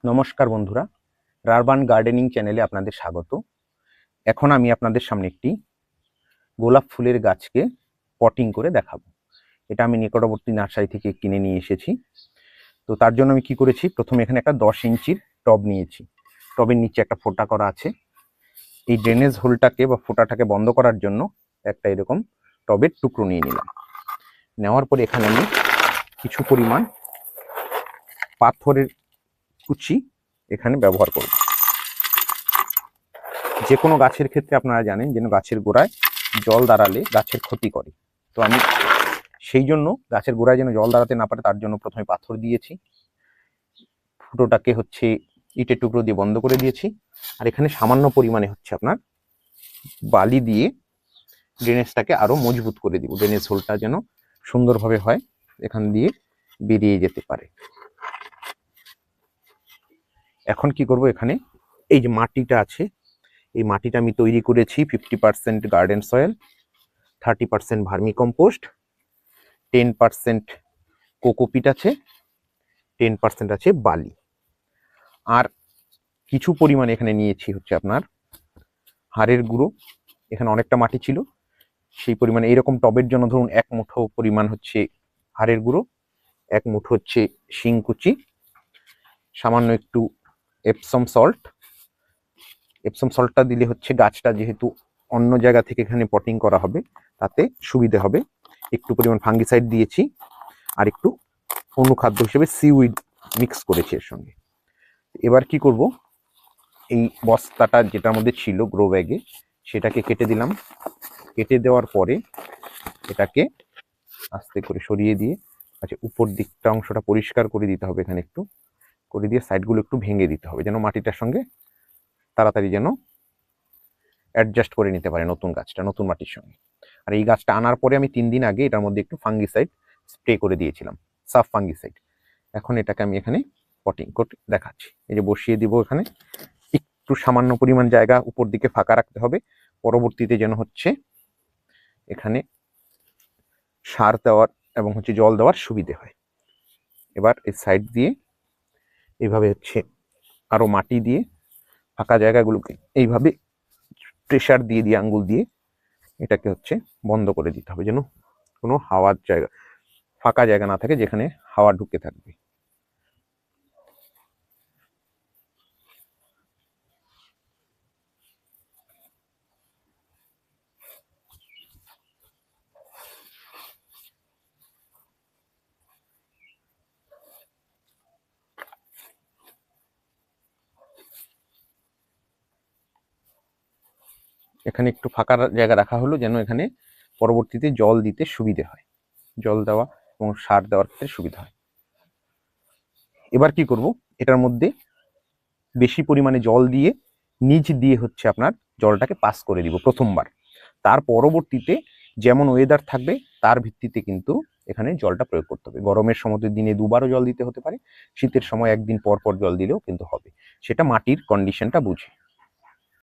নমস্কার বন্ধুরা, রারবান গার্ডেনিং চ্যানেলে আপনাদের স্বাগত। এখন আমি আপনাদের সামনে একটি গোলাপ ফুলের গাছকে পটিং করে দেখাবো। এটা আমি নিকটবর্তী নার্সারি থেকে কিনে নিয়ে এসেছি। তো তার জন্য আমি কি করেছি, প্রথমে এখানে একটা 10 ইঞ্চির টব নিয়েছি। টবের নিচে একটা ফোঁটা করা আছে। এই ড্রেনেজ হোলটাকে বা ফোঁটাটাকে বন্ধ করার জন্য একটা এরকম টবের টুকরো নিয়ে নিলাম। নেওয়ার পরে এখানে আমি কিছু পরিমাণ পাথরের কুচি এখানে ব্যবহার করব। যে কোনো গাছের ক্ষেত্রে আপনারা জানেন যেন গাছের গোড়ায় জল দাঁড়ালে গাছের ক্ষতি করে। তো আমি সেই জন্য গাছের গোড়ায় যেন জল দাঁড়াতে না পারে তার জন্য প্রথমে পাথর দিয়েছি, ফুটোটাকে ইটের টুকরো দিয়ে বন্ধ করে দিয়েছি। আর এখানে সামান্য পরিমাণে আপনার বালি দিয়ে ড্রেনেজটাকে আরো মজবুত করে দিব। ড্রেনেজ হোলটা যেন সুন্দরভাবে হয়, এখান দিয়ে বেরিয়ে যেতে পারে। এখন কি করব, এখানে এই যে মাটিটা আছে, এই মাটিটা আমি তৈরি করেছি 50% garden soil, 30% vermi compost, 10% cocopeat আছে, 10% আছে বালি। আর কিছু পরিমাণে এখানে নিয়েছি আপনার হাড়ের গুঁড়ো। এখানে অনেকটা মাটি ছিল, সেই পরিমাণে এইরকম টবের জন্য ধরুন 1 মুঠো পরিমাণ হাড়ের গুঁড়ো, 1 মুঠো শিংকুচি, সামান্য একটু এপসম সল্ট। এপসম সল্টটা দিলে গাছটা যেহেতু অন্য জায়গা থেকে এখানে পটিং করা হবে তাতে সুবিধে হবে। একটু পরিমাণ ফাঙ্গিসাইড দিয়েছি, আর একটু অনুখাদ্য হিসেবে সিউইড মিক্স করেছি এর সঙ্গে। এবার কি করব, এই বস্তাটা যেটার মধ্যে ছিল গ্রো ব্যাগে, সেটাকে কেটে দিলাম। কেটে দেওয়ার পরে এটাকে আস্তে করে সরিয়ে দিয়ে, আচ্ছা উপর দিকটা অংশটা পরিষ্কার করে দিতে হবে, এখানে একটু করে দিয়ে সাইডগুলো একটু ভেঙে দিতে হবে যেন মাটিটার সঙ্গে তাড়াতাড়ি যেন অ্যাডজাস্ট করে নিতে পারে নতুন গাছটা নতুন মাটির সঙ্গে। আর এই গাছটা আনার পরে আমি 3 দিন আগে এটার মধ্যে একটু ফাঙ্গিসাইড স্প্রে করে দিয়েছিলাম, সাফ ফাঙ্গিসাইড। এখন এটাকে আমি এখানে পটিং করে দেখাচ্ছি। এই যে বসিয়ে দিব, এখানে একটু সামান্য পরিমাণ জায়গা উপর দিকে ফাঁকা রাখতে হবে, পরবর্তীতে যেন এখানে সার দেওয়ার এবং জল দেওয়ার সুবিধে হয়। এবার এই সাইড দিয়ে এইভাবে আরো মাটি দিয়ে ফাঁকা জায়গাগুলোকে এইভাবে প্রেসার দিয়ে দিয়ে আঙ্গুল দিয়ে এটাকে বন্ধ করে দিতে হবে, যেন কোনো হাওয়ার জায়গা ফাঁকা জায়গা না থাকে যেখানে হাওয়া ঢুকে থাকবে। এখানে একটু ফাঁকা জায়গা রাখা হলো যেন এখানে পরবর্তীতে জল দিতে সুবিধে হয়, জল দেওয়া এবং সার দেওয়ার ক্ষেত্রে সুবিধা হয়। এবার কি করব, এটার মধ্যে বেশি পরিমাণে জল দিয়ে নিচ দিয়ে আপনার জলটাকে পাস করে দিব প্রথমবার। তার পরবর্তীতে যেমন ওয়েদার থাকবে তার ভিত্তিতে কিন্তু এখানে জলটা প্রয়োগ করতে হবে। গরমের সময় দিনে 2বারও জল দিতে হতে পারে, শীতের সময় 1 দিন পর পর জল দিলেও কিন্তু হবে, সেটা মাটির কন্ডিশনটা বুঝে।